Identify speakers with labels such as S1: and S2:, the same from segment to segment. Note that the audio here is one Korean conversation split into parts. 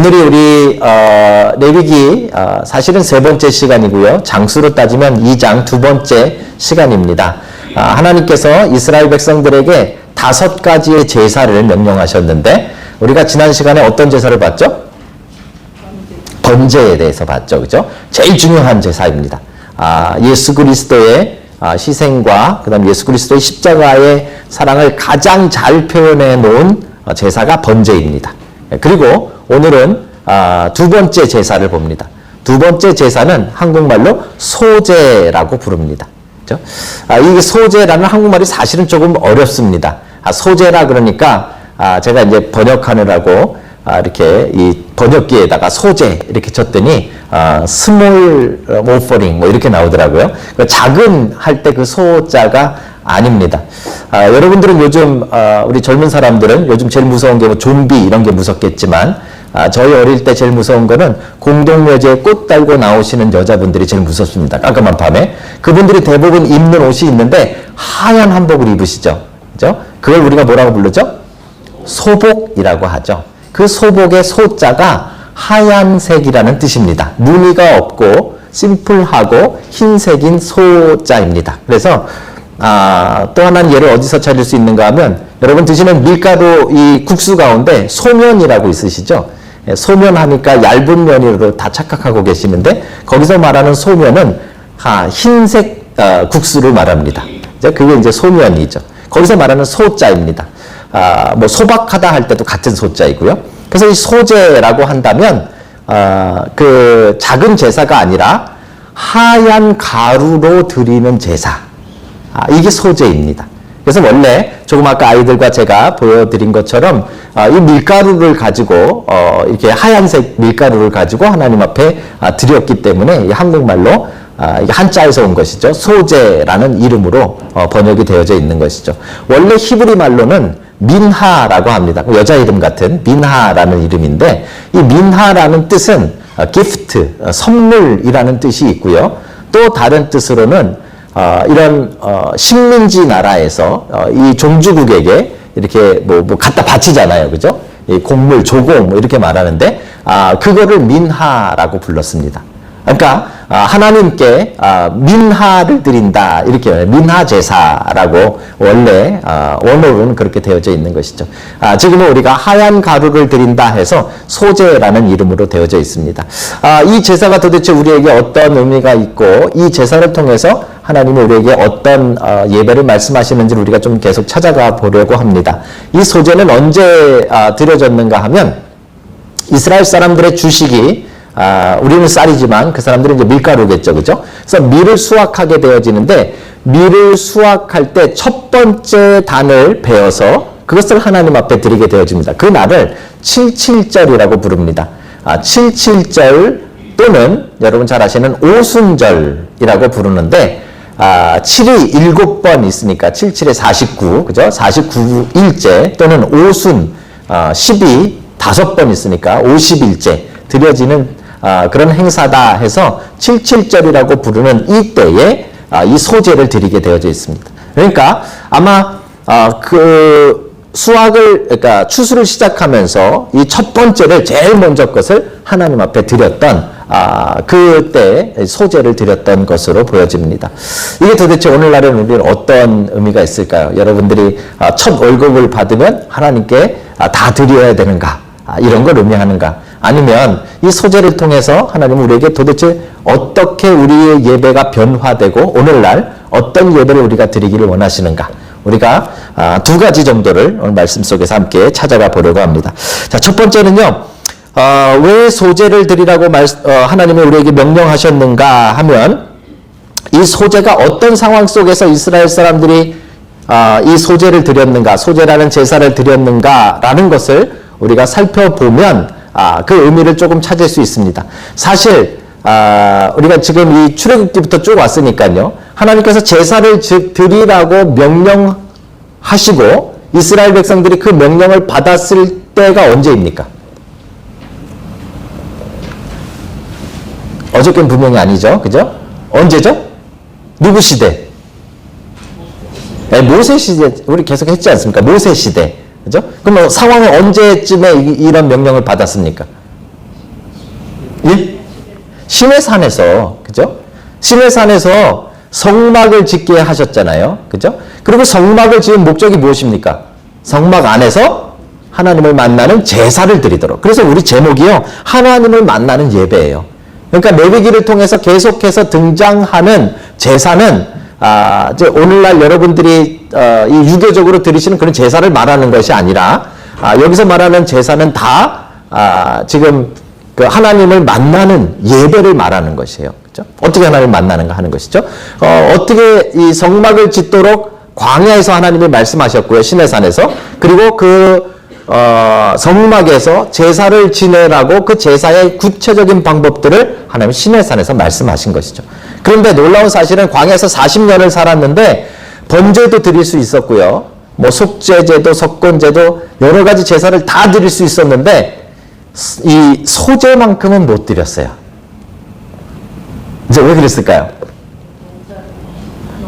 S1: 오늘이 우리 레위기 사실은 세 번째 시간이고요. 장수로 따지면 2장 두 번째 시간입니다. 하나님께서 이스라엘 백성들에게 5가지의 제사를 명령하셨는데 우리가 지난 시간에 어떤 제사를 봤죠? 번제에 대해서 봤죠. 그죠? 제일 중요한 제사입니다. 예수 그리스도의 희생과 그다음 예수 그리스도의 십자가의 사랑을 가장 잘 표현해 놓은 제사가 번제입니다. 그리고 오늘은 두 번째 제사를 봅니다. 두 번째 제사는 한국말로 소제라고 부릅니다. 그렇죠? 이 소제라는 한국말이 사실은 조금 어렵습니다. 소제라 그러니까 제가 이제 번역하느라고 이렇게 이 번역기에다가 소제 이렇게 쳤더니 small offering 뭐 이렇게 나오더라고요. 작은 할 때 그 소자가 아닙니다. 여러분들은 요즘 우리 젊은 사람들은 요즘 제일 무서운 게 뭐 좀비 이런 게 무섭겠지만 저희 어릴 때 제일 무서운 거는 공동묘지에 꽃 달고 나오시는 여자분들이 제일 무섭습니다. 깜깜한 밤에. 그분들이 대부분 입는 옷이 있는데 하얀 한복을 입으시죠. 그죠? 그걸 우리가 뭐라고 부르죠? 소복이라고 하죠. 그 소복의 소자가 하얀색이라는 뜻입니다. 무늬가 없고 심플하고 흰색인 소자입니다. 그래서 또 하나는 예를 어디서 찾을 수 있는가 하면 여러분 드시는 밀가루 이 국수 가운데 소면이라고 있으시죠? 소면 하니까 얇은 면으로 다 착각하고 계시는데 거기서 말하는 소면은 흰색 국수를 말합니다. 그게 이제 소면이죠. 거기서 말하는 소자입니다. 뭐 소박하다 할 때도 같은 소자이고요. 그래서 이 소제라고 한다면 그 작은 제사가 아니라 하얀 가루로 드리는 제사. 이게 소제입니다. 그래서 원래 조금 아까 아이들과 제가 보여드린 것처럼 이 밀가루를 가지고 이렇게 하얀색 밀가루를 가지고 하나님 앞에 드렸기 때문에 이 한국말로 한자에서 온 것이죠. 소제라는 이름으로 번역이 되어져 있는 것이죠. 원래 히브리 말로는 민하라고 합니다. 여자 이름 같은 민하라는 이름인데 이 민하라는 뜻은 gift, 선물이라는 뜻이 있고요. 또 다른 뜻으로는 이런 식민지 나라에서 이 종주국에게 이렇게 뭐 갖다 바치잖아요. 그죠? 이 곡물, 조공 뭐 이렇게 말하는데 그거를 민하라고 불렀습니다. 그러니까 하나님께 민하를 드린다 이렇게 민하 제사라고 원래 원어로는 그렇게 되어져 있는 것이죠. 지금은 우리가 하얀 가루를 드린다 해서 소제라는 이름으로 되어져 있습니다. 이 제사가 도대체 우리에게 어떤 의미가 있고 이 제사를 통해서 하나님이 우리에게 어떤 예배를 말씀하시는지를 우리가 좀 계속 찾아가 보려고 합니다. 이 소제는 언제 드려졌는가 하면 이스라엘 사람들의 주식이 우리는 쌀이지만 그 사람들은 이제 밀가루겠죠. 그죠? 그래서 밀을 수확하게 되어지는데 밀을 수확할 때 첫 번째 단을 베어서 그것을 하나님 앞에 드리게 되어집니다. 그 날을 칠칠절이라고 부릅니다. 칠칠절 또는 여러분 잘 아시는 오순절이라고 부르는데 7이 7번 있으니까 77에 49, 그죠? 49일째 또는 오순 10이 5번 있으니까 50일째 드려지는 그런 행사다 해서 칠칠절이라고 부르는 이 때에 이 소제를 드리게 되어져 있습니다. 그러니까 아마 그 수확을 그러니까 추수를 시작하면서 이 첫 번째를 제일 먼저 것을 하나님 앞에 드렸던 그때 소제를 드렸던 것으로 보여집니다. 이게 도대체 오늘날의 우리는 어떤 의미가 있을까요? 여러분들이 첫 월급을 받으면 하나님께 다 드려야 되는가? 이런 걸 의미하는가? 아니면 이 소제를 통해서 하나님은 우리에게 도대체 어떻게 우리의 예배가 변화되고 오늘날 어떤 예배를 우리가 드리기를 원하시는가? 우리가 두 가지 정도를 오늘 말씀 속에서 함께 찾아가 보려고 합니다. 자, 첫 번째는요. 왜 소제를 드리라고 하나님이 우리에게 명령하셨는가 하면 이 소제가 어떤 상황 속에서 이스라엘 사람들이 이 소제를 드렸는가, 소제라는 제사를 드렸는가라는 것을 우리가 살펴보면 그 의미를 조금 찾을 수 있습니다. 사실 우리가 지금 이 출애굽기부터 쭉 왔으니까요. 하나님께서 제사를 드리라고 명령하시고 이스라엘 백성들이 그 명령을 받았을 때가 언제입니까? 어저께는 분명히 아니죠. 그죠? 언제죠? 누구 시대? 모세 시대, 우리 계속 했지 않습니까? 모세 시대. 그죠? 그럼 상황은 언제쯤에 이런 명령을 받았습니까? 예? 시내산에서, 그죠? 시내산에서 성막을 짓게 하셨잖아요. 그죠? 그리고 성막을 지은 목적이 무엇입니까? 성막 안에서 하나님을 만나는 제사를 드리도록. 그래서 우리 제목이요, 하나님을 만나는 예배예요. 그러니까 레위기를 통해서 계속해서 등장하는 제사는 이제 오늘날 여러분들이 이 유교적으로 드리시는 그런 제사를 말하는 것이 아니라 여기서 말하는 제사는 다 지금 그 하나님을 만나는 예배를 말하는 것이에요. 그렇죠? 어떻게 하나님을 만나는가 하는 것이죠. 어떻게 이 성막을 짓도록 광야에서 하나님이 말씀하셨고요. 시내산에서. 그리고 그 성막에서 제사를 지내라고 그 제사의 구체적인 방법들을 하나님 시내산에서 말씀하신 것이죠. 그런데 놀라운 사실은 광야에서 40년을 살았는데 번제도 드릴 수 있었고요. 뭐 속죄제도, 석권제도 여러 가지 제사를 다 드릴 수 있었는데 이 소제만큼은 못 드렸어요. 이제 왜 그랬을까요?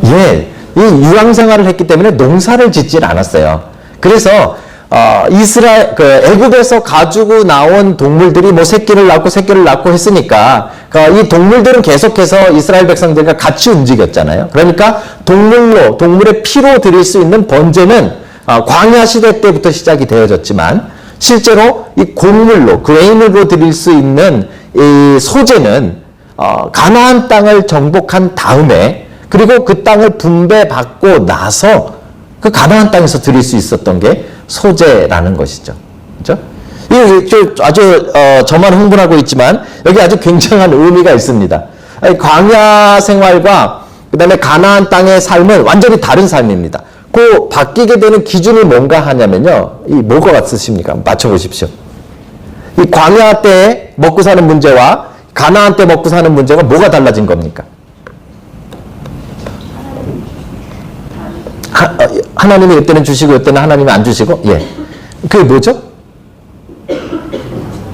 S1: 예, 이 유황생활을 했기 때문에 농사를 짓질 않았어요. 그래서 애굽에서 가지고 나온 동물들이 뭐 새끼를 낳고 했으니까, 이 동물들은 계속해서 이스라엘 백성들과 같이 움직였잖아요. 그러니까 동물의 피로 드릴 수 있는 번제는 광야 시대 때부터 시작이 되어졌지만, 실제로 이 곡물로, 그레인으로 드릴 수 있는 이 소제는, 가나안 땅을 정복한 다음에, 그리고 그 땅을 분배받고 나서 그 가나안 땅에서 드릴 수 있었던 게 소제라는 것이죠. 그죠? 이게 아주, 저만 흥분하고 있지만, 여기 아주 굉장한 의미가 있습니다. 광야 생활과, 그 다음에 가나안 땅의 삶은 완전히 다른 삶입니다. 그 바뀌게 되는 기준이 뭔가 하냐면요. 이 뭐가 같으십니까? 맞춰보십시오. 이 광야 때 먹고 사는 문제와 가나안 때 먹고 사는 문제가 뭐가 달라진 겁니까? 하나님이 이때는 주시고 이때는 하나님이 안 주시고, 예. 그게 뭐죠?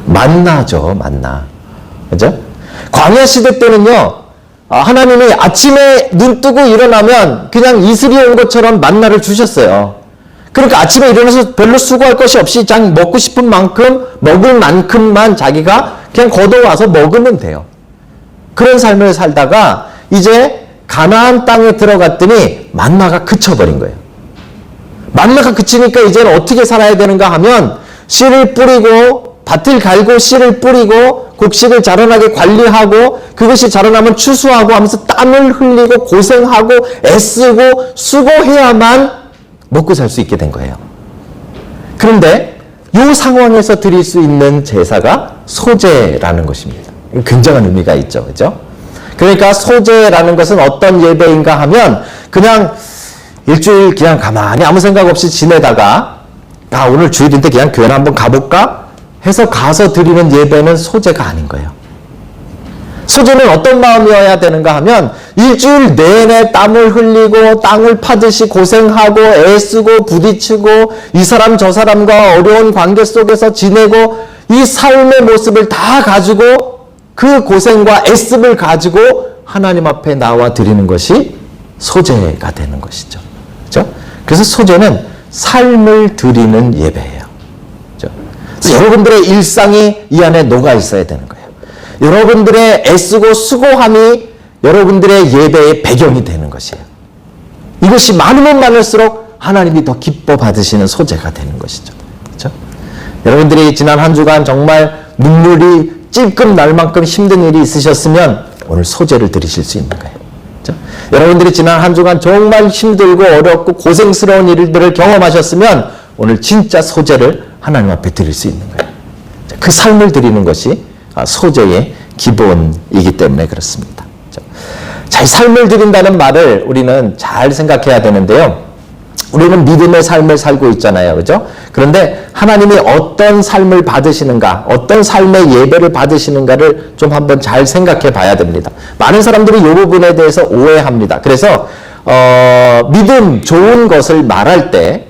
S1: 만나죠, 만나. 그죠? 광야 시대 때는요, 하나님이 아침에 눈 뜨고 일어나면 그냥 이슬이 온 것처럼 만나를 주셨어요. 그러니까 아침에 일어나서 별로 수고할 것이 없이 그냥 먹고 싶은 만큼, 먹을 만큼만 자기가 그냥 걷어와서 먹으면 돼요. 그런 삶을 살다가 이제 가나안 땅에 들어갔더니 만나가 그쳐버린 거예요. 만나가 그치니까 이제는 어떻게 살아야 되는가 하면 씨를 뿌리고 밭을 갈고 씨를 뿌리고 곡식을 자라나게 관리하고 그것이 자라나면 추수하고 하면서 땀을 흘리고 고생하고 애쓰고 수고해야만 먹고 살 수 있게 된 거예요. 그런데 이 상황에서 드릴 수 있는 제사가 소제라는 것입니다. 굉장한 의미가 있죠. 그죠? 그러니까 소제라는 것은 어떤 예배인가 하면 그냥 일주일 그냥 가만히 아무 생각 없이 지내다가 오늘 주일인데 그냥 교회나 한번 가볼까? 해서 가서 드리는 예배는 소제가 아닌 거예요. 소제는 어떤 마음이어야 되는가 하면 일주일 내내 땀을 흘리고 땅을 파듯이 고생하고 애쓰고 부딪히고 이 사람 저 사람과 어려운 관계 속에서 지내고 이 삶의 모습을 다 가지고 그 고생과 애씀을 가지고 하나님 앞에 나와 드리는 것이 소제가 되는 것이죠. 그렇죠? 그래서 소제는 삶을 드리는 예배예요. 그렇죠? 그래서 여러분들의 일상이 이 안에 녹아 있어야 되는 거예요. 여러분들의 애쓰고 수고함이 여러분들의 예배의 배경이 되는 것이에요. 이것이 많으면 많을수록 하나님이 더 기뻐 받으시는 소제가 되는 것이죠. 그렇죠? 여러분들이 지난 한 주간 정말 눈물이 찔끔 날 만큼 힘든 일이 있으셨으면 오늘 소제를 드리실 수 있는 거예요. 그렇죠? 여러분들이 지난 한 주간 정말 힘들고 어렵고 고생스러운 일들을 경험하셨으면 오늘 진짜 소제를 하나님 앞에 드릴 수 있는 거예요. 그 삶을 드리는 것이 소제의 기본이기 때문에 그렇습니다. 자, 삶을 드린다는 말을 우리는 잘 생각해야 되는데요. 우리는 믿음의 삶을 살고 있잖아요. 그죠? 그런데 하나님이 어떤 삶을 받으시는가, 어떤 삶의 예배를 받으시는가를 좀 한번 잘 생각해 봐야 됩니다. 많은 사람들이 이 부분에 대해서 오해합니다. 그래서, 믿음 좋은 것을 말할 때,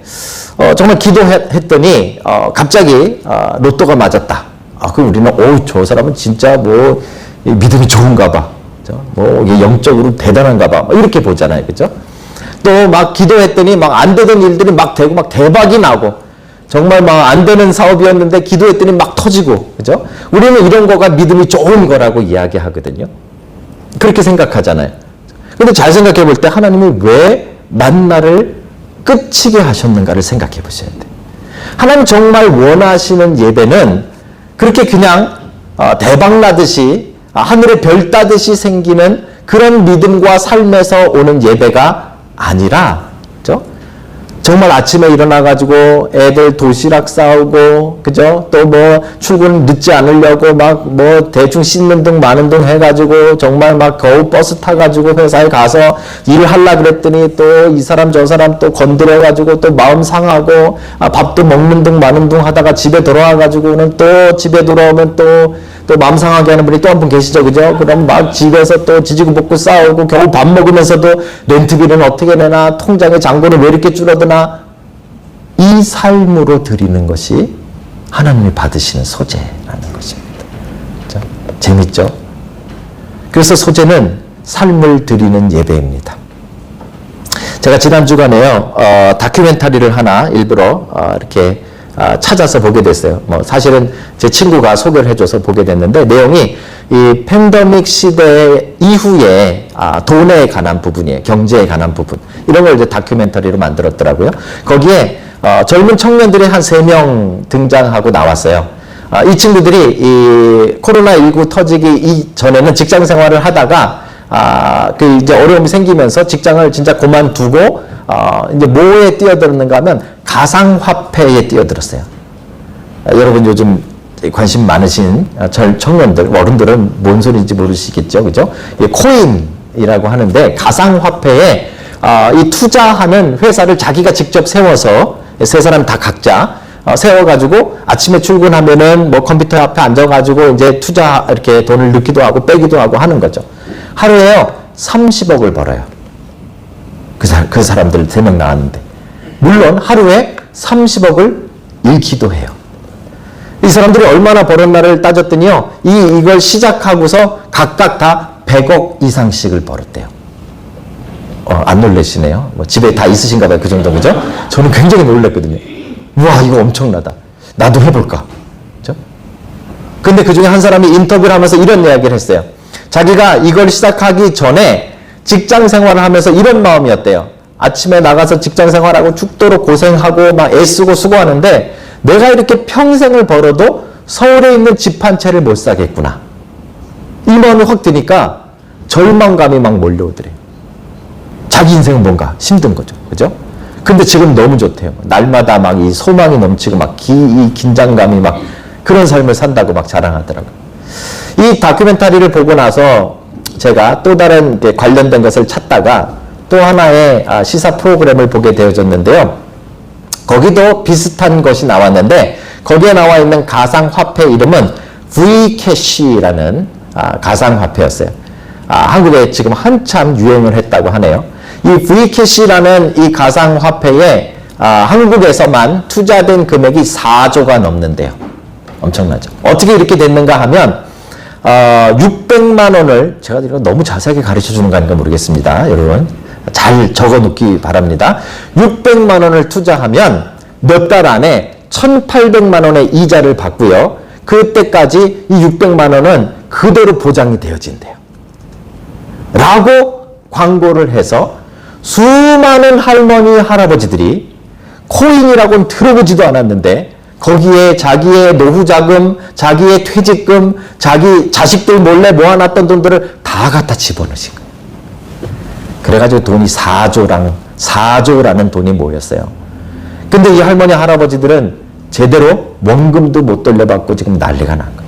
S1: 정말 기도했더니, 갑자기, 로또가 맞았다. 그럼 우리는, 저 사람은 진짜 믿음이 좋은가 봐. 영적으로 대단한가 봐. 이렇게 보잖아요. 그죠? 또 막 기도했더니 막 안 되던 일들이 막 되고 막 대박이 나고 정말 막 안 되는 사업이었는데 기도했더니 막 터지고, 그죠? 우리는 이런 거가 믿음이 좋은 거라고 이야기하거든요. 그렇게 생각하잖아요. 근데 잘 생각해 볼 때 하나님이 왜 만나를 끝이게 하셨는가를 생각해 보셔야 돼요. 하나님 정말 원하시는 예배는 그렇게 그냥 대박 나듯이 하늘에 별 따듯이 생기는 그런 믿음과 삶에서 오는 예배가 아니라, 그죠? 정말 아침에 일어나가지고 애들 도시락 싸우고, 그죠? 또 뭐 출근 늦지 않으려고 막 뭐 대충 씻는 둥 마는 둥 해가지고 정말 막 겨우 버스 타가지고 회사에 가서 일하려고 그랬더니 또 이 사람 저 사람 또 건드려가지고 또 마음 상하고 밥도 먹는 둥 마는 둥 하다가 집에 돌아와가지고는 또 집에 돌아오면 또 마음 상하게 하는 분이 또 한 분 계시죠, 그죠? 그럼 막 집에서 또 지지고 볶고 싸우고 겨우 밥 먹으면서도 렌트비는 어떻게 내나, 통장의 잔고는 왜 이렇게 줄어드나. 이 삶으로 드리는 것이 하나님이 받으시는 소재라는 것입니다. 그렇죠? 재밌죠? 그래서 소재는 삶을 드리는 예배입니다. 제가 지난 주간에요, 다큐멘터리를 하나 일부러 이렇게 찾아서 보게 됐어요. 뭐 사실은 제 친구가 소개를 해줘서 보게 됐는데, 내용이 이 팬데믹 시대 이후에 돈에 관한 부분이에요. 경제에 관한 부분. 이런 걸 이제 다큐멘터리로 만들었더라고요. 거기에 젊은 청년들이 한 3명 등장하고 나왔어요. 이 친구들이 이 코로나19 터지기 이전에는 직장 생활을 하다가 그 이제 어려움이 생기면서 직장을 진짜 그만두고 이제 뭐에 뛰어들었는가 하면 가상화폐에 뛰어들었어요. 여러분 요즘 관심 많으신 청년들, 어른들은 뭔 소리인지 모르시겠죠, 그죠? 코인이라고 하는데, 가상화폐에 이 투자하는 회사를 자기가 직접 세워서, 세 사람 다 각자 세워가지고 아침에 출근하면은 뭐 컴퓨터 앞에 앉아가지고 이제 투자 이렇게 돈을 넣기도 하고 빼기도 하고 하는 거죠. 하루에요 30억을 벌어요. 그 사람들 3명 나왔는데, 물론 하루에 30억을 잃기도 해요. 이 사람들이 얼마나 벌었나를 따졌더니요, 이걸 시작하고서 각각 다 100억 이상씩을 벌었대요. 안 놀라시네요. 뭐 집에 다 있으신가 봐요. 그 정도, 그죠? 저는 굉장히 놀랐거든요. 우와, 이거 엄청나다. 나도 해볼까? 그죠? 근데 그 중에 한 사람이 인터뷰를 하면서 이런 이야기를 했어요. 자기가 이걸 시작하기 전에 직장 생활을 하면서 이런 마음이었대요. 아침에 나가서 직장 생활하고 죽도록 고생하고 막 애쓰고 수고하는데, 내가 이렇게 평생을 벌어도 서울에 있는 집 한 채를 못 사겠구나. 이 마음이 확 드니까 절망감이 막 몰려오더래요. 자기 인생은 뭔가 힘든 거죠. 그죠? 근데 지금 너무 좋대요. 날마다 막 이 소망이 넘치고 막 이 긴장감이 막 그런 삶을 산다고 막 자랑하더라고요. 이 다큐멘터리를 보고 나서 제가 또 다른 관련된 것을 찾다가 또 하나의 시사 프로그램을 보게 되어졌는데요. 거기도 비슷한 것이 나왔는데, 거기에 나와 있는 가상화폐 이름은 Vcash라는 가상화폐였어요. 한국에 지금 한참 유행을 했다고 하네요. 이 Vcash라는 이 가상화폐에 한국에서만 투자된 금액이 4조가 넘는데요. 엄청나죠. 어떻게 이렇게 됐는가 하면 600만 원을, 제가 이거 너무 자세하게 가르쳐 주는 거 아닌가 모르겠습니다. 여러분 잘 적어 놓기 바랍니다. 600만 원을 투자하면 몇 달 안에 1,800만 원의 이자를 받고요. 그때까지 이 600만 원은 그대로 보장이 되어진대요. 라고 광고를 해서 수많은 할머니, 할아버지들이 코인이라고는 들어보지도 않았는데 거기에 자기의 노후자금, 자기의 퇴직금, 자기 자식들 몰래 모아놨던 돈들을 다 갖다 집어넣으신 거예요. 그래가지고 돈이 4조라는 돈이 모였어요. 근데 이 할머니, 할아버지들은 제대로 원금도 못 돌려받고 지금 난리가 난 거예요.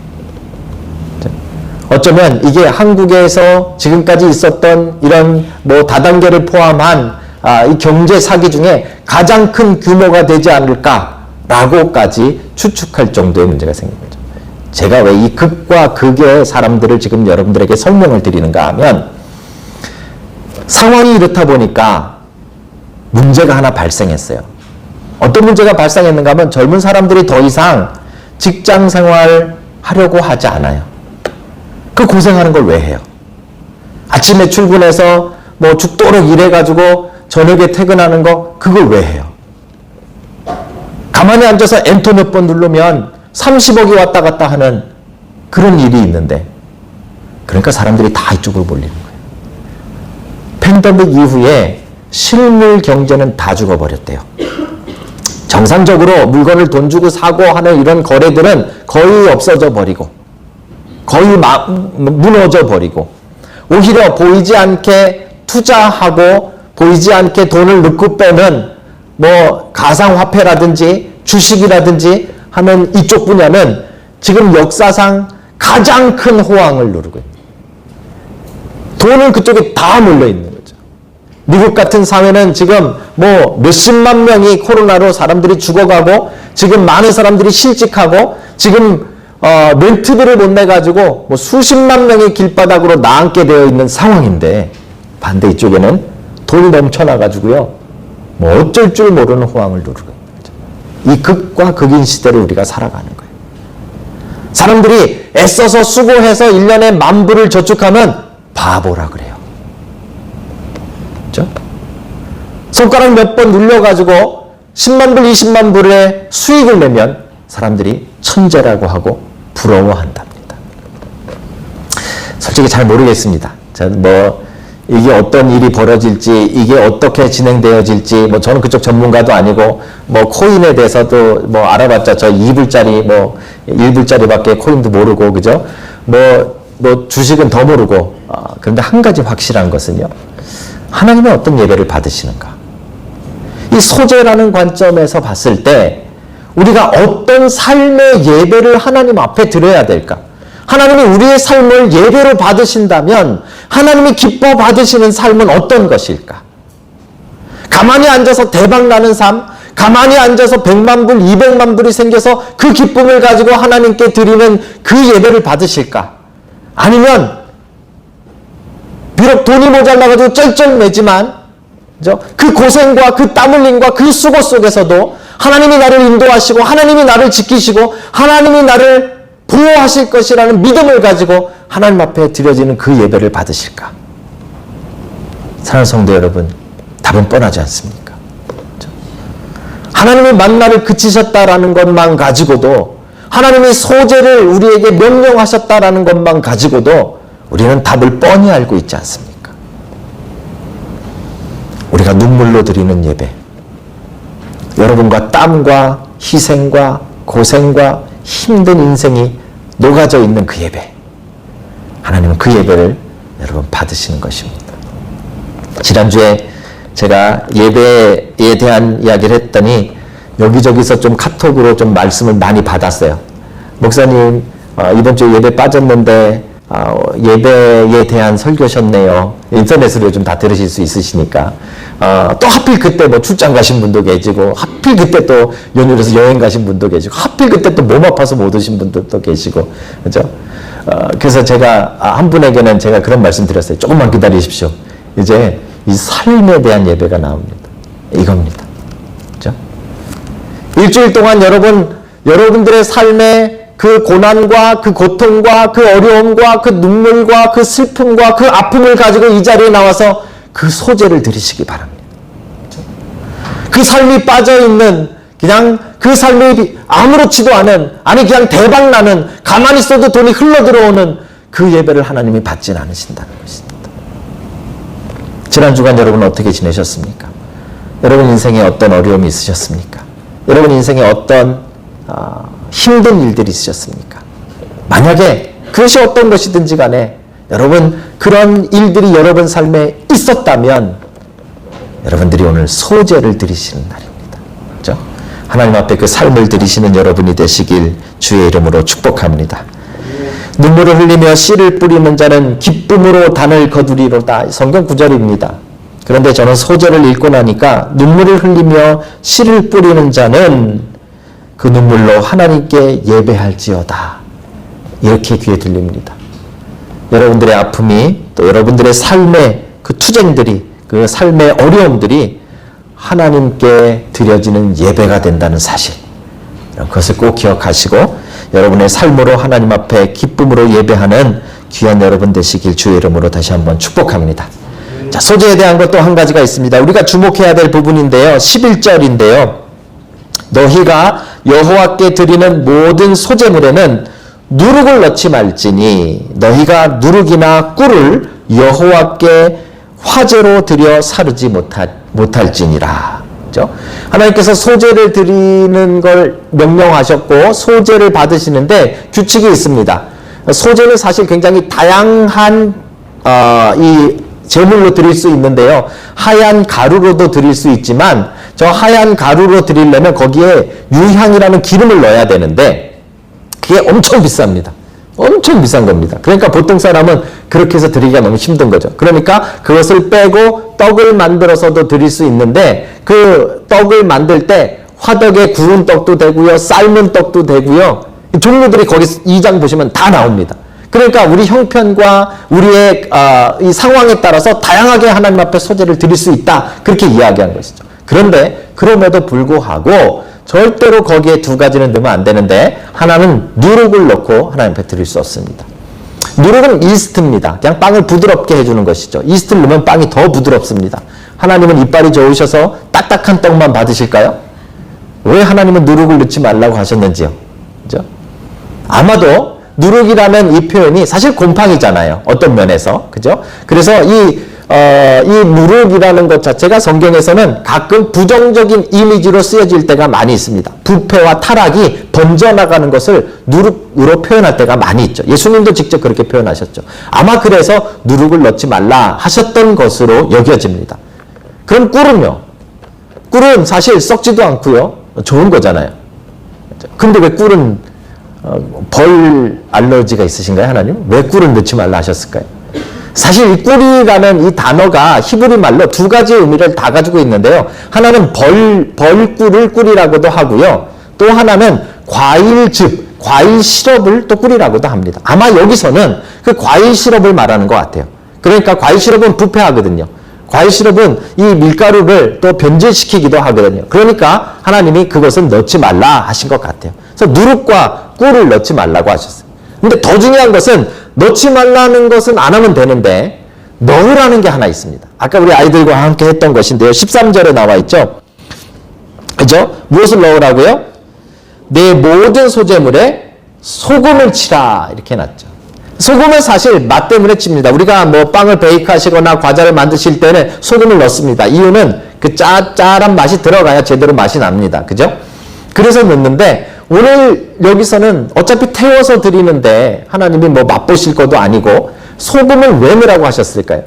S1: 어쩌면 이게 한국에서 지금까지 있었던 이런 뭐 다단계를 포함한 이 경제 사기 중에 가장 큰 규모가 되지 않을까라고까지 추측할 정도의 문제가 생긴 거죠. 제가 왜 이 극과 극의 사람들을 지금 여러분들에게 설명을 드리는가 하면, 상황이 이렇다 보니까 문제가 하나 발생했어요. 어떤 문제가 발생했는가 하면 젊은 사람들이 더 이상 직장 생활 하려고 하지 않아요. 그 고생하는 걸 왜 해요? 아침에 출근해서 뭐 죽도록 일해가지고 저녁에 퇴근하는 거, 그걸 왜 해요? 가만히 앉아서 엔터 몇 번 누르면 30억이 왔다 갔다 하는 그런 일이 있는데, 그러니까 사람들이 다 이쪽으로 몰리는 거예요. 팬데믹 이후에 실물 경제는 다 죽어버렸대요. 정상적으로 물건을 돈 주고 사고 하는 이런 거래들은 거의 없어져 버리고, 거의 무너져 버리고, 오히려 보이지 않게 투자하고 보이지 않게 돈을 넣고 빼는 뭐 가상화폐라든지 주식이라든지 하는 이쪽 분야는 지금 역사상 가장 큰 호황을 누르고 있습니다. 돈은 그쪽에 다 몰려 있는 거죠. 미국 같은 사회는 지금 뭐 몇십만 명이 코로나로 사람들이 죽어가고, 지금 많은 사람들이 실직하고, 지금 렌트비를 못 내가지고 뭐 수십만 명이 길바닥으로 나앉게 되어 있는 상황인데, 반대 이쪽에는 돈이 넘쳐나가지고요, 뭐 어쩔 줄 모르는 호황을 누르고 있는 거죠. 이 극과 극인 시대를 우리가 살아가는 거예요. 사람들이 애써서 수고해서 1년에 10,000불을 저축하면 바보라 그래요. 그렇죠? 손가락 몇 번 눌려가지고 10만 불, 20만 불의 수익을 내면 사람들이 천재라고 하고 부러워한답니다. 솔직히 잘 모르겠습니다. 이게 어떤 일이 벌어질지, 이게 어떻게 진행되어질지, 뭐 저는 그쪽 전문가도 아니고, 뭐 코인에 대해서도 뭐 알아봤자 저 2불짜리, 뭐 1불짜리밖에 코인도 모르고, 그죠? 뭐 주식은 더 모르고, 그런데 한 가지 확실한 것은요, 하나님의 어떤 예배를 받으시는가? 이 소재라는 관점에서 봤을 때 우리가 어떤 삶의 예배를 하나님 앞에 드려야 될까? 하나님이 우리의 삶을 예배로 받으신다면 하나님이 기뻐 받으시는 삶은 어떤 것일까? 가만히 앉아서 대박 나는 삶, 가만히 앉아서 100만 불, 200만 불이 생겨서 그 기쁨을 가지고 하나님께 드리는 그 예배를 받으실까? 아니면 비록 돈이 모자라가지고 쩔쩔매지만 그 고생과 그 땀 흘림과 그 수고 속에서도 하나님이 나를 인도하시고 하나님이 나를 지키시고 하나님이 나를 보호하실 것이라는 믿음을 가지고 하나님 앞에 드려지는 그 예배를 받으실까? 사랑하는 성도 여러분, 답은 뻔하지 않습니까? 하나님이 만나를 그치셨다라는 것만 가지고도, 하나님이 소재를 우리에게 명령하셨다라는 것만 가지고도 우리는 답을 뻔히 알고 있지 않습니까? 우리가 눈물로 드리는 예배, 여러분과 땀과 희생과 고생과 힘든 인생이 녹아져 있는 그 예배, 하나님은 그 예배를 여러분 받으시는 것입니다. 지난주에 제가 예배에 대한 이야기를 했더니 여기저기서 좀 카톡으로 좀 말씀을 많이 받았어요. 목사님, 이번 주에 예배 빠졌는데 예배에 대한 설교셨네요. 인터넷으로 좀 다 들으실 수 있으시니까. 또 하필 그때 뭐 출장 가신 분도 계시고, 하필 그때 또 연휴라서 여행 가신 분도 계시고, 하필 그때 또 몸 아파서 못 오신 분들도 계시고, 그죠? 그래서 제가 한 분에게는 제가 그런 말씀 드렸어요. 조금만 기다리십시오. 이제 이 삶에 대한 예배가 나옵니다. 이겁니다. 그죠? 일주일 동안 여러분들의 삶에 그 고난과 그 고통과 그 어려움과 그 눈물과 그 슬픔과 그 아픔을 가지고 이 자리에 나와서 그 소재를 드리시기 바랍니다. 그 삶이 빠져있는, 그냥 그 삶이 아무렇지도 않은, 아니 그냥 대박나는, 가만히 있어도 돈이 흘러들어오는 그 예배를 하나님이 받진 않으신다는 것입니다. 지난 주간 여러분 어떻게 지내셨습니까? 여러분 인생에 어떤 어려움이 있으셨습니까? 여러분 인생에 어떤 힘든 일들이 있으셨습니까? 만약에 그것이 어떤 것이든지 간에 여러분 그런 일들이 여러분 삶에 있었다면 여러분들이 오늘 소재를 드리시는 날입니다. 그렇죠? 하나님 앞에 그 삶을 드리시는 여러분이 되시길 주의 이름으로 축복합니다. 눈물을 흘리며 씨를 뿌리는 자는 기쁨으로 단을 거두리로다. 성경 구절입니다. 그런데 저는 소재를 읽고 나니까 눈물을 흘리며 씨를 뿌리는 자는 그 눈물로 하나님께 예배할지어다. 이렇게 귀에 들립니다. 여러분들의 아픔이, 또 여러분들의 삶의 그 투쟁들이, 그 삶의 어려움들이 하나님께 드려지는 예배가 된다는 사실, 그것을 꼭 기억하시고 여러분의 삶으로 하나님 앞에 기쁨으로 예배하는 귀한 여러분 되시길 주의 이름으로 다시 한번 축복합니다. 자, 소재에 대한 것도 한 가지가 있습니다. 우리가 주목해야 될 부분인데요, 11절인데요 너희가 여호와께 드리는 모든 소제물에는 누룩을 넣지 말지니 너희가 누룩이나 꿀을 여호와께 화제로 드려 사르지 못할지니라. 그렇죠? 하나님께서 소제를 드리는 걸 명령하셨고 소제를 받으시는데 규칙이 있습니다. 소제는 사실 굉장히 다양한 이 제물로 드릴 수 있는데요. 하얀 가루로도 드릴 수 있지만 저 하얀 가루로 드리려면 거기에 유향이라는 기름을 넣어야 되는데 그게 엄청 비쌉니다. 엄청 비싼 겁니다. 그러니까 보통 사람은 그렇게 해서 드리기가 너무 힘든 거죠. 그러니까 그것을 빼고 떡을 만들어서도 드릴 수 있는데 그 떡을 만들 때 화덕에 구운 떡도 되고요. 삶은 떡도 되고요. 종류들이 거기 2장 보시면 다 나옵니다. 그러니까 우리 형편과 우리의 이 상황에 따라서 다양하게 하나님 앞에 소제를 드릴 수 있다. 그렇게 이야기한 것이죠. 그런데 그럼에도 불구하고 절대로 거기에 두 가지는 넣으면 안 되는데 하나는 누룩을 넣고 하나님 앞에 드릴 수 없습니다. 누룩은 이스트입니다. 그냥 빵을 부드럽게 해주는 것이죠. 이스트를 넣으면 빵이 더 부드럽습니다. 하나님은 이빨이 좋으셔서 딱딱한 떡만 받으실까요? 왜 하나님은 누룩을 넣지 말라고 하셨는지요? 그죠? 아마도 누룩이라는 이 표현이 사실 곰팡이잖아요. 어떤 면에서. 그죠? 그래서 이 누룩이라는 것 자체가 성경에서는 가끔 부정적인 이미지로 쓰여질 때가 많이 있습니다. 부패와 타락이 번져나가는 것을 누룩으로 표현할 때가 많이 있죠. 예수님도 직접 그렇게 표현하셨죠. 아마 그래서 누룩을 넣지 말라 하셨던 것으로 여겨집니다. 그럼 꿀은요? 꿀은 사실 썩지도 않고요. 좋은 거잖아요. 근데 왜 꿀은 벌 알러지가 있으신가요, 하나님? 왜 꿀은 넣지 말라 하셨을까요? 사실 이 꿀이라는 이 단어가 히브리 말로 두 가지 의미를 다 가지고 있는데요. 하나는 벌꿀을 꿀이라고도 하고요. 또 하나는 과일즙, 과일 시럽을 또 꿀이라고도 합니다. 아마 여기서는 그 과일 시럽을 말하는 것 같아요. 그러니까 과일 시럽은 부패하거든요. 과일 시럽은 이 밀가루를 또 변질시키기도 하거든요. 그러니까 하나님이 그것은 넣지 말라 하신 것 같아요. 그래서 누룩과 꿀을 넣지 말라고 하셨어요. 근데 더 중요한 것은 넣지 말라는 것은 안 하면 되는데 넣으라는 게 하나 있습니다. 아까 우리 아이들과 함께 했던 것인데요. 13절에 나와 있죠. 그죠? 무엇을 넣으라고요? 내 모든 소재물에 소금을 치라 이렇게 해놨죠. 소금은 사실 맛 때문에 칩니다. 우리가 뭐 빵을 베이크 하시거나 과자를 만드실 때는 소금을 넣습니다. 이유는 그 짭짤한 맛이 들어가야 제대로 맛이 납니다. 그죠? 그래서 넣는데 오늘 여기서는 어차피 태워서 드리는데 하나님이 뭐 맛보실 것도 아니고 소금을 왜 넣으라고 하셨을까요?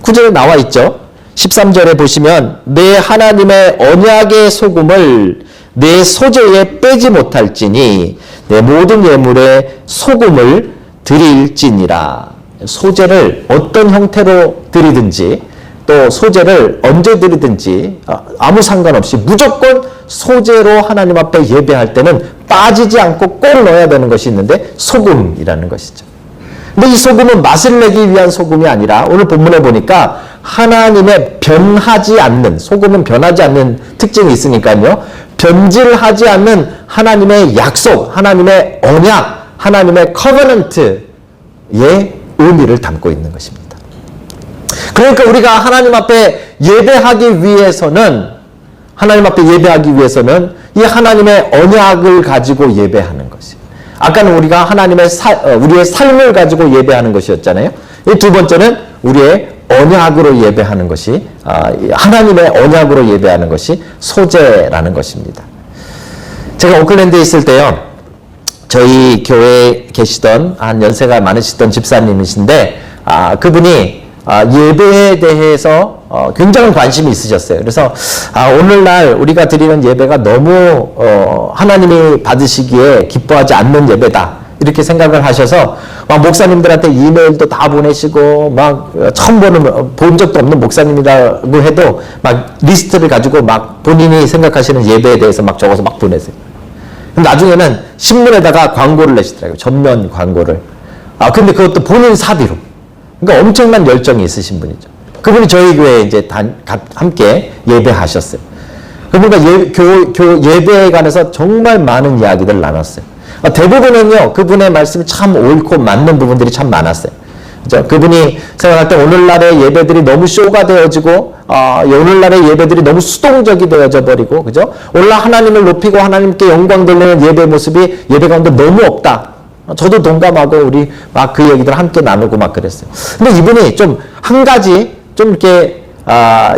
S1: 9절에 나와 있죠. 13절에 보시면 내 하나님의 언약의 소금을 내 소재에 빼지 못할지니 내 모든 예물에 소금을 드릴지니라. 소재를 어떤 형태로 드리든지 또 소재를 언제 드리든지 아무 상관없이 무조건 소재로 하나님 앞에 예배할 때는 빠지지 않고 꼭 넣어야 되는 것이 있는데 소금이라는 것이죠. 근데 이 소금은 맛을 내기 위한 소금이 아니라 오늘 본문에 보니까 하나님의 변하지 않는, 소금은 변하지 않는 특징이 있으니까요. 변질하지 않는 하나님의 약속, 하나님의 언약, 하나님의 커버넌트의 의미를 담고 있는 것입니다. 그러니까 우리가 하나님 앞에 예배하기 위해서는 이 하나님의 언약을 가지고 예배하는 것이에요. 아까는 우리가 우리의 삶을 가지고 예배하는 것이었잖아요. 이 두 번째는 우리의 언약으로 예배하는 것이, 하나님의 언약으로 예배하는 것이 소재라는 것입니다. 제가 오클랜드에 있을 때요, 저희 교회에 계시던 한 연세가 많으시던 집사님이신데, 그분이 예배에 대해서 굉장한 관심이 있으셨어요. 그래서 오늘날 우리가 드리는 예배가 너무 하나님이 받으시기에 기뻐하지 않는 예배다 이렇게 생각을 하셔서 막 목사님들한테 이메일도 다 보내시고 막 처음 본 적도 없는 목사님이라고 해도 막 리스트를 가지고 막 본인이 생각하시는 예배에 대해서 막 적어서 막 보내세요. 나중에는 신문에다가 광고를 내시더라고요. 전면 광고를. 근데 그것도 본인 사비로. 그러니까 엄청난 열정이 있으신 분이죠. 그분이 저희 교회에 이제 함께 예배하셨어요. 그러니까 예배에 관해서 정말 많은 이야기들을 나눴어요. 대부분은요, 그분의 말씀이 참 옳고 맞는 부분들이 참 많았어요. 그죠? 그분이 생각할 때 오늘날의 예배들이 너무 쇼가 되어지고, 오늘날의 예배들이 너무 수동적이 되어져 버리고, 그죠? 오늘날 하나님을 높이고 하나님께 영광 돌리는 예배 모습이 예배 가운데 너무 없다. 저도 동감하고 우리 막 그 얘기들 함께 나누고 막 그랬어요. 근데 이분이 좀 한 가지 좀 이렇게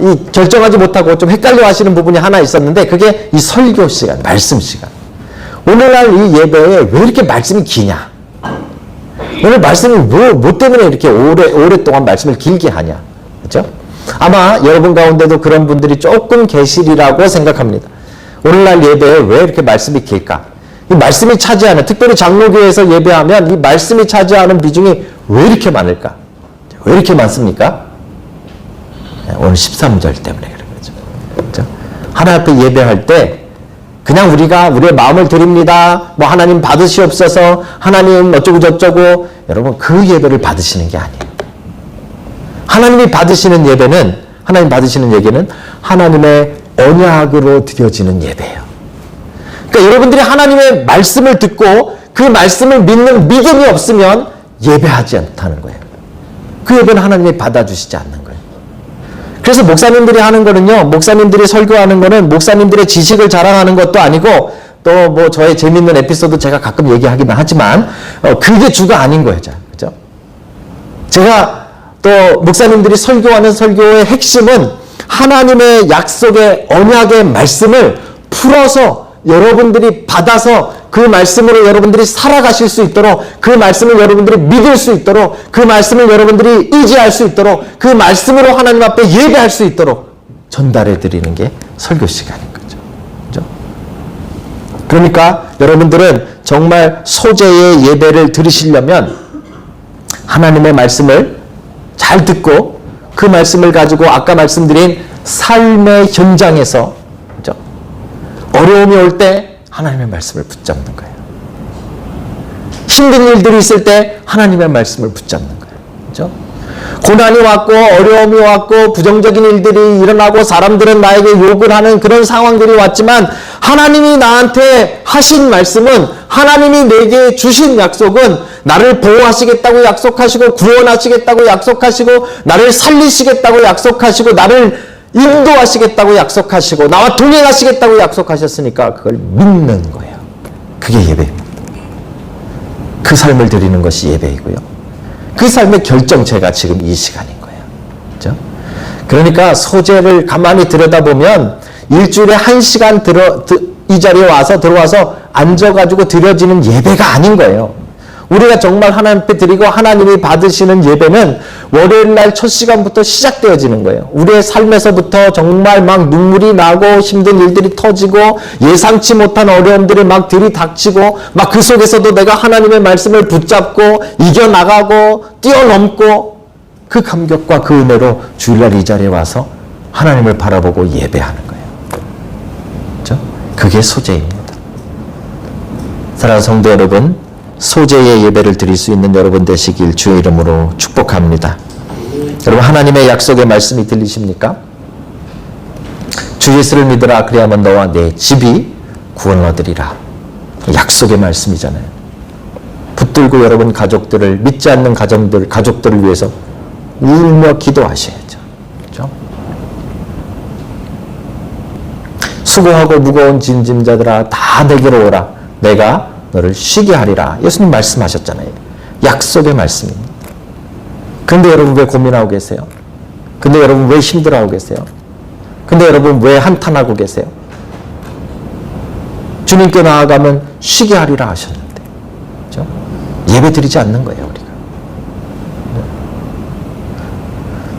S1: 이 결정하지 못하고 좀 헷갈려 하시는 부분이 하나 있었는데 그게 이 설교 시간, 말씀 시간. 오늘날 이 예배에 왜 이렇게 말씀이 기냐? 오늘 말씀이 뭐 때문에 이렇게 오랫동안 말씀을 길게 하냐? 그렇죠? 아마 여러분 가운데도 그런 분들이 조금 계시리라고 생각합니다. 오늘날 예배에 왜 이렇게 말씀이 길까? 이 말씀이 차지하는, 특별히 장로교에서 예배하면 이 말씀이 차지하는 비중이 왜 이렇게 많을까? 왜 이렇게 많습니까? 오늘 13절 때문에 그런 거죠. 그렇죠? 하나님 앞에 예배할 때 그냥 우리가 우리의 마음을 드립니다. 뭐 하나님 받으시옵소서, 하나님 어쩌고 저쩌고, 여러분 그 예배를 받으시는 게 아니에요. 하나님이 받으시는 예배는, 하나님 받으시는 예배는 하나님의 언약으로 드려지는 예배예요. 그러니까 여러분들이 하나님의 말씀을 듣고 그 말씀을 믿는 믿음이 없으면 예배하지 않다는 거예요. 그 예배는 하나님이 받아주시지 않는 거예요. 그래서 목사님들이 하는 거는요, 목사님들이 설교하는 거는 목사님들의 지식을 자랑하는 것도 아니고, 또 뭐 저의 재밌는 에피소드 제가 가끔 얘기하기는 하지만, 그게 주가 아닌 거예요. 그죠? 제가 또 목사님들이 설교하는 설교의 핵심은 하나님의 약속의 언약의 말씀을 풀어서 여러분들이 받아서 그 말씀으로 여러분들이 살아가실 수 있도록, 그 말씀을 여러분들이 믿을 수 있도록, 그 말씀을 여러분들이 의지할 수 있도록, 그 말씀으로 하나님 앞에 예배할 수 있도록 전달해 드리는 게 설교 시간인 거죠. 그죠? 그러니까 여러분들은 정말 소재의 예배를 들으시려면 하나님의 말씀을 잘 듣고 그 말씀을 가지고 아까 말씀드린 삶의 현장에서, 그죠? 어려움이 올 때 하나님의 말씀을 붙잡는 거예요. 힘든 일들이 있을 때 하나님의 말씀을 붙잡는 거예요. 그죠? 고난이 왔고 어려움이 왔고 부정적인 일들이 일어나고 사람들은 나에게 욕을 하는 그런 상황들이 왔지만 하나님이 나한테 하신 말씀은, 하나님이 내게 주신 약속은 나를 보호하시겠다고 약속하시고 구원하시겠다고 약속하시고 나를 살리시겠다고 약속하시고 나를 인도하시겠다고 약속하시고 나와 동행하시겠다고 약속하셨으니까 그걸 믿는 거예요. 그게 예배입니다. 그 삶을 드리는 것이 예배이고요. 그 삶의 결정체가 지금 이 시간인 거예요. 그렇죠? 그러니까 소재를 가만히 들여다보면 일주일에 1시간 이 자리에 들어와서 앉아가지고 드려지는 예배가 아닌 거예요. 우리가 정말 하나님 앞에 드리고 하나님이 받으시는 예배는 월요일 날 첫 시간부터 시작되어지는 거예요. 우리의 삶에서부터 정말 막 눈물이 나고 힘든 일들이 터지고 예상치 못한 어려움들이 막 들이닥치고 막 그 속에서도 내가 하나님의 말씀을 붙잡고 이겨나가고 뛰어넘고 그 감격과 그 은혜로 주일날 이 자리에 와서 하나님을 바라보고 예배하는 거예요. 그렇죠? 그게 소재입니다. 사랑하는 성도 여러분, 소재의 예배를 드릴 수 있는 여러분 되시길 주의 이름으로 축복합니다. 여러분, 하나님의 약속의 말씀이 들리십니까? 주 예수를 믿으라, 그리하면 너와 내 집이 구원을 얻으리라. 약속의 말씀이잖아요. 붙들고 여러분 가족들을, 믿지 않는 가족들을 위해서 울며 기도하셔야죠. 그렇죠? 수고하고 무거운 짐자들아 다 내게로 오라. 내가 너를 쉬게 하리라. 예수님 말씀하셨잖아요. 약속의 말씀입니다. 근데 여러분 왜 고민하고 계세요? 근데 여러분 왜 힘들어하고 계세요? 근데 여러분 왜 한탄하고 계세요? 주님께 나아가면 쉬게 하리라 하셨는데, 그렇죠? 예배 드리지 않는 거예요, 우리가.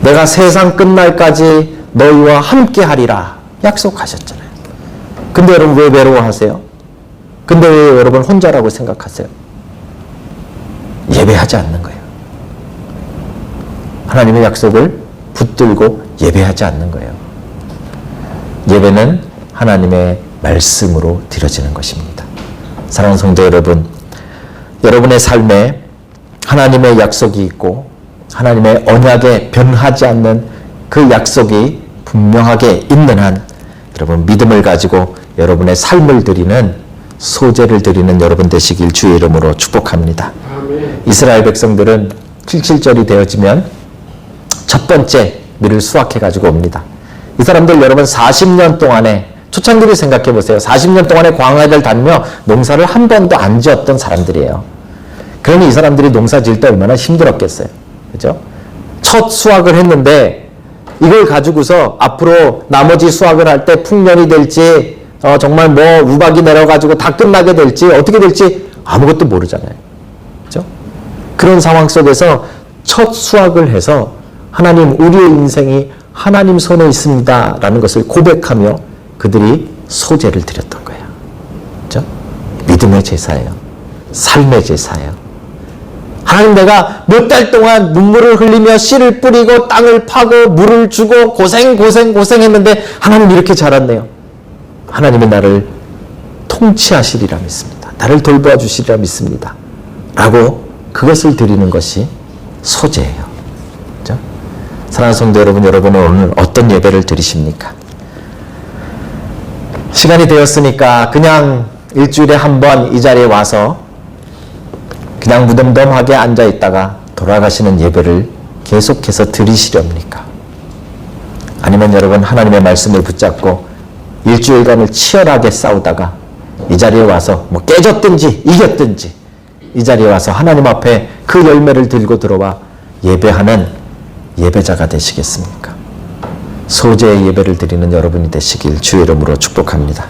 S1: 내가 세상 끝날까지 너희와 함께 하리라 약속하셨잖아요. 근데 여러분 왜 외로워하세요? 근데 왜 여러분 혼자라고 생각하세요? 예배하지 않는 거예요. 하나님의 약속을 붙들고 예배하지 않는 거예요. 예배는 하나님의 말씀으로 드려지는 것입니다. 사랑하는 성도 여러분, 여러분의 삶에 하나님의 약속이 있고 하나님의 언약에 변하지 않는 그 약속이 분명하게 있는 한 여러분 믿음을 가지고 여러분의 삶을 드리는, 소재를 드리는 여러분 되시길 주의 이름으로 축복합니다. 아멘. 이스라엘 백성들은 칠칠절이 되어지면 첫 번째 밀을 수확해가지고 옵니다. 이 사람들 여러분 40년 동안에 초창기를 생각해 보세요. 40년 동안에 광야를 다니며 농사를 한 번도 안 지었던 사람들이에요. 그러니 이 사람들이 농사 지을 때 얼마나 힘들었겠어요. 그죠? 첫 수확을 했는데 이걸 가지고서 앞으로 나머지 수확을 할 때 풍년이 될지 정말 뭐 우박이 내려가지고 다 끝나게 될지 어떻게 될지 아무것도 모르잖아요. 그죠? 그런 상황 속에서 첫 수확을 해서 하나님 우리의 인생이 하나님 손에 있습니다 라는 것을 고백하며 그들이 소제를 드렸던 거예요. 그죠? 믿음의 제사예요. 삶의 제사예요. 하나님 내가 몇 달 동안 눈물을 흘리며 씨를 뿌리고 땅을 파고 물을 주고 고생했는데 하나님 이렇게 자랐네요. 하나님은 나를 통치하시리라 믿습니다. 나를 돌보아 주시리라 믿습니다. 라고 그것을 드리는 것이 소제예요. 그죠? 사랑하는 성도 여러분, 여러분은 오늘 어떤 예배를 드리십니까? 시간이 되었으니까 그냥 일주일에 한 번 이 자리에 와서 그냥 무덤덤하게 앉아 있다가 돌아가시는 예배를 계속해서 드리시렵니까? 아니면 여러분 하나님의 말씀을 붙잡고 일주일간을 치열하게 싸우다가 이 자리에 와서 뭐 깨졌든지 이겼든지 이 자리에 와서 하나님 앞에 그 열매를 들고 들어와 예배하는 예배자가 되시겠습니까? 소제의 예배를 드리는 여러분이 되시길 주의 이름으로 축복합니다.